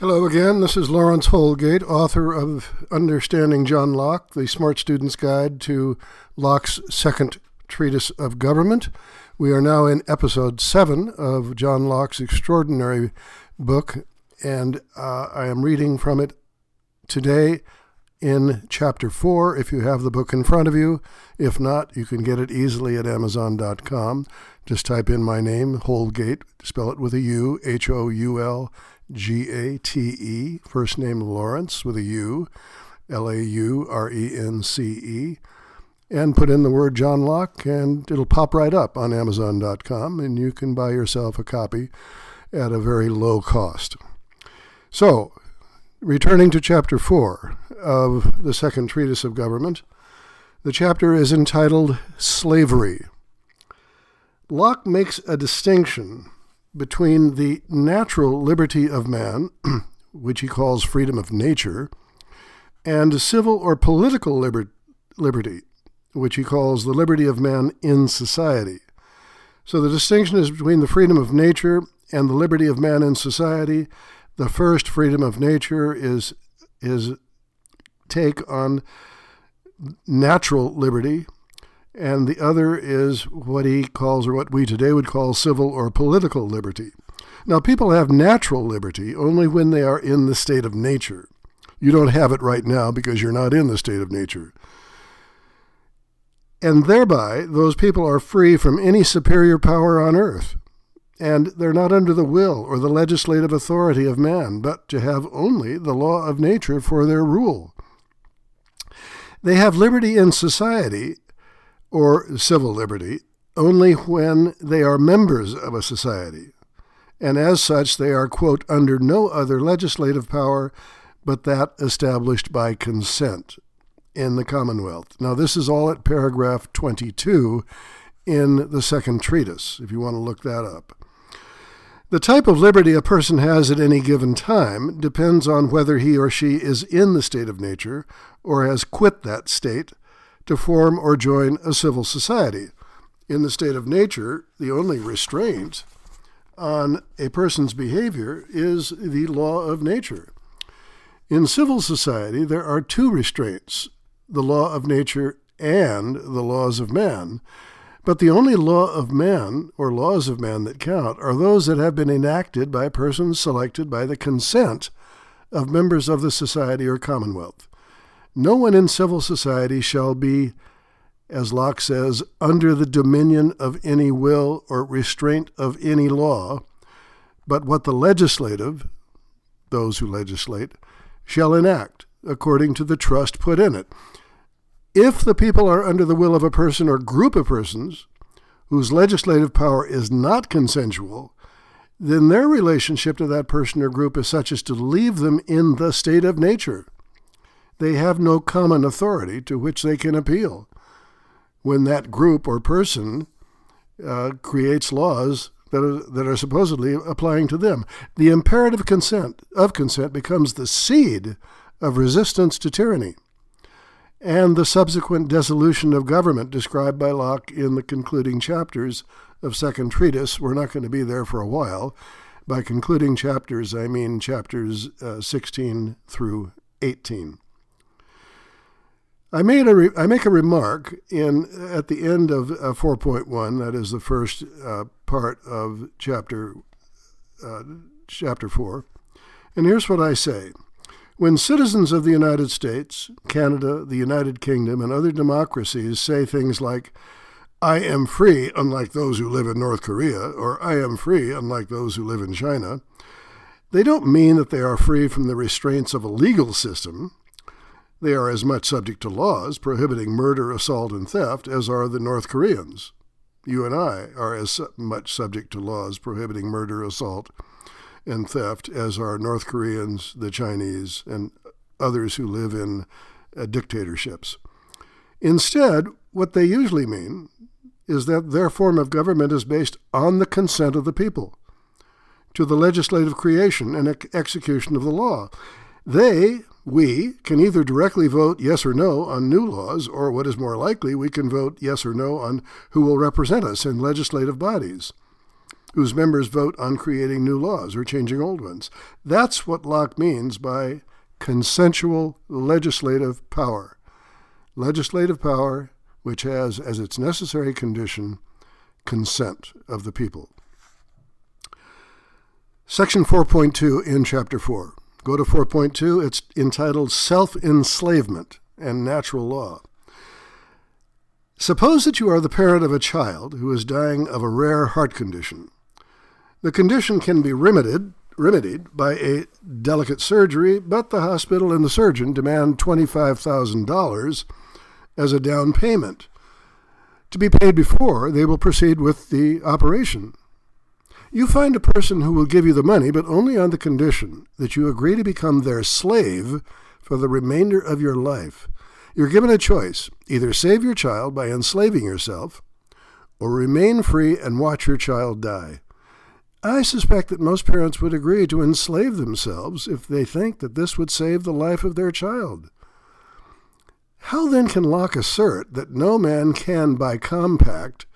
Hello again, this is Lawrence Holgate, author of Understanding John Locke, the Smart Student's Guide to Locke's Second Treatise of Government. We are now in episode 7 of John Locke's extraordinary book, and I am reading from it today in chapter 4, if you have the book in front of you. If not, you can get it easily at Amazon.com. Just type in my name, Holgate, spell it with a U, Houlgate, first name Lawrence with a U, Laurence, and put in the word John Locke, and it'll pop right up on Amazon.com, and you can buy yourself a copy at a very low cost. So, returning to chapter 4 of the Second Treatise of Government, the chapter is entitled Slavery. Locke makes a distinction between the natural liberty of man, which he calls freedom of nature, and civil or political liberty, which he calls the liberty of man in society. So the distinction is between the freedom of nature and the liberty of man in society. The first, freedom of nature, is his take on natural liberty, and the other is what he calls, or what we today would call, civil or political liberty. Now, people have natural liberty only when they are in the state of nature. You don't have it right now because you're not in the state of nature. And thereby, those people are free from any superior power on earth. And they're not under the will or the legislative authority of man, but to have only the law of nature for their rule. They have liberty in society, or civil liberty, only when they are members of a society. And as such, they are, quote, under no other legislative power but that established by consent in the Commonwealth. Now, this is all at paragraph 22 in the Second Treatise, if you want to look that up. The type of liberty a person has at any given time depends on whether he or she is in the state of nature or has quit that state to form or join a civil society. In the state of nature, the only restraint on a person's behavior is the law of nature. In civil society, there are two restraints, the law of nature and the laws of man. But the only law of man, or laws of man, that count are those that have been enacted by persons selected by the consent of members of the society or commonwealth. No one in civil society shall be, as Locke says, under the dominion of any will or restraint of any law, but what the legislative, those who legislate, shall enact, according to the trust put in it. If the people are under the will of a person or group of persons whose legislative power is not consensual, then their relationship to that person or group is such as to leave them in the state of nature. They have no common authority to which they can appeal when that group or person creates laws that are supposedly applying to them. The imperative consent becomes the seed of resistance to tyranny and the subsequent dissolution of government described by Locke in the concluding chapters of Second Treatise. We're not going to be there for a while. By concluding chapters, I mean chapters 16 through 18. I make a remark at the end of 4.1, that is the first part of chapter 4, and here's what I say. When citizens of the United States, Canada, the United Kingdom, and other democracies say things like, I am free, unlike those who live in North Korea, or I am free, unlike those who live in China, they don't mean that they are free from the restraints of a legal system. They are as much subject to laws prohibiting murder, assault, and theft as are the North Koreans. You and I are as much subject to laws prohibiting murder, assault, and theft as are North Koreans, the Chinese, and others who live in dictatorships. Instead, what they usually mean is that their form of government is based on the consent of the people to the legislative creation and execution of the law. We can either directly vote yes or no on new laws, or what is more likely, we can vote yes or no on who will represent us in legislative bodies. whose members vote on creating new laws or changing old ones. That's what Locke means by consensual legislative power. Legislative power which has as its necessary condition consent of the people. Section 4.2 in Chapter 4. Go to 4.2. It's entitled Self-Enslavement and Natural Law. Suppose that you are the parent of a child who is dying of a rare heart condition. The condition can be remedied by a delicate surgery, but the hospital and the surgeon demand $25,000 as a down payment. To be paid before they will proceed with the operation. You find a person who will give you the money, but only on the condition that you agree to become their slave for the remainder of your life. You're given a choice: either save your child by enslaving yourself, or remain free and watch your child die. I suspect that most parents would agree to enslave themselves if they think that this would save the life of their child. How then can Locke assert that no man can, by compact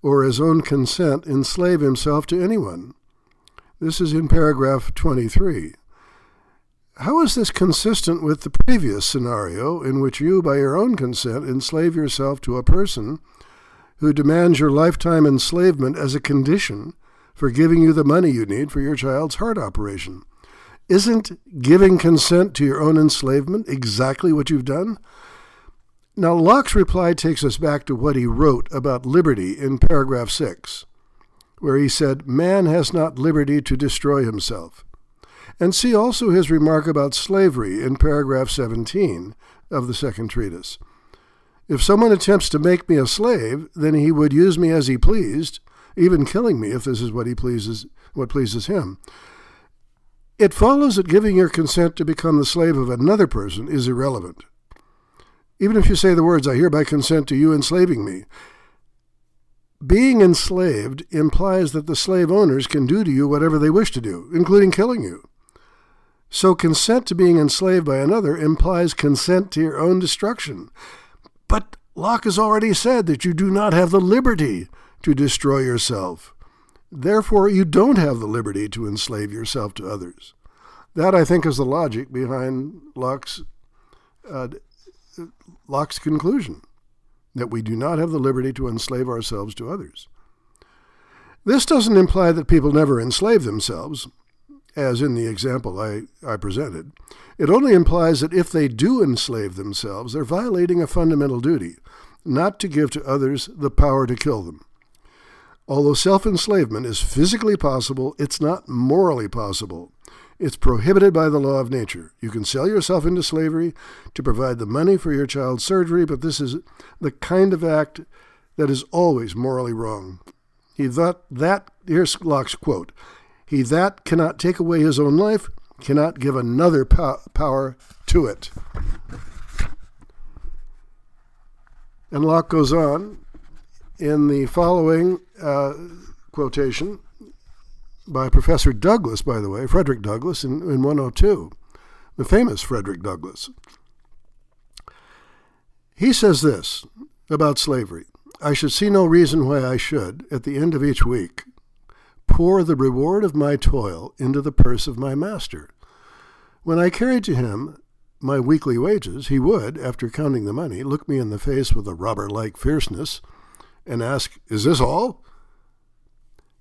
or his own consent, enslave himself to anyone? This is in paragraph 23. How is this consistent with the previous scenario in which you, by your own consent, enslave yourself to a person who demands your lifetime enslavement as a condition for giving you the money you need for your child's heart operation? Isn't giving consent to your own enslavement exactly what you've done? Now, Locke's reply takes us back to what he wrote about liberty in paragraph 6, where he said, "Man has not liberty to destroy himself." And see also his remark about slavery in paragraph 17 of the second treatise. If someone attempts to make me a slave, then he would use me as he pleased, even killing me if this is what pleases him. It follows that giving your consent to become the slave of another person is irrelevant. Even if you say the words, "I hereby consent to you enslaving me," being enslaved implies that the slave owners can do to you whatever they wish to do, including killing you. So consent to being enslaved by another implies consent to your own destruction. But Locke has already said that you do not have the liberty to destroy yourself. Therefore, you don't have the liberty to enslave yourself to others. That, I think, is the logic behind Locke's conclusion, that we do not have the liberty to enslave ourselves to others. This doesn't imply that people never enslave themselves, as in the example I presented. It only implies that if they do enslave themselves, they're violating a fundamental duty, not to give to others the power to kill them. Although self-enslavement is physically possible, it's not morally possible. It's prohibited by the law of nature. You can sell yourself into slavery to provide the money for your child's surgery, but this is the kind of act that is always morally wrong. Here's Locke's quote: "He that cannot take away his own life cannot give another power to it." And Locke goes on in the following quotation by Professor Douglas, by the way, Frederick Douglass, in 102, the famous Frederick Douglass. He says this about slavery: "I should see no reason why I should, at the end of each week, pour the reward of my toil into the purse of my master. When I carried to him my weekly wages, he would, after counting the money, look me in the face with a robber-like fierceness and ask, 'Is this all?'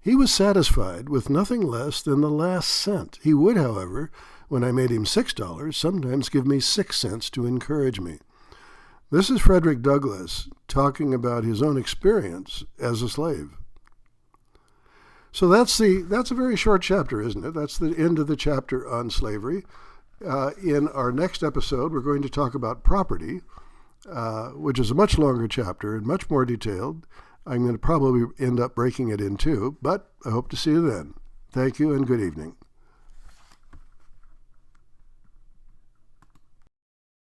He was satisfied with nothing less than the last cent. He would, however, when I made him $6, sometimes give me 6 cents to encourage me." This is Frederick Douglass talking about his own experience as a slave. So that's a very short chapter, isn't it? That's the end of the chapter on slavery. In our next episode, we're going to talk about property, which is a much longer chapter and much more detailed. I'm going to probably end up breaking it in two, but I hope to see you then. Thank you and good evening.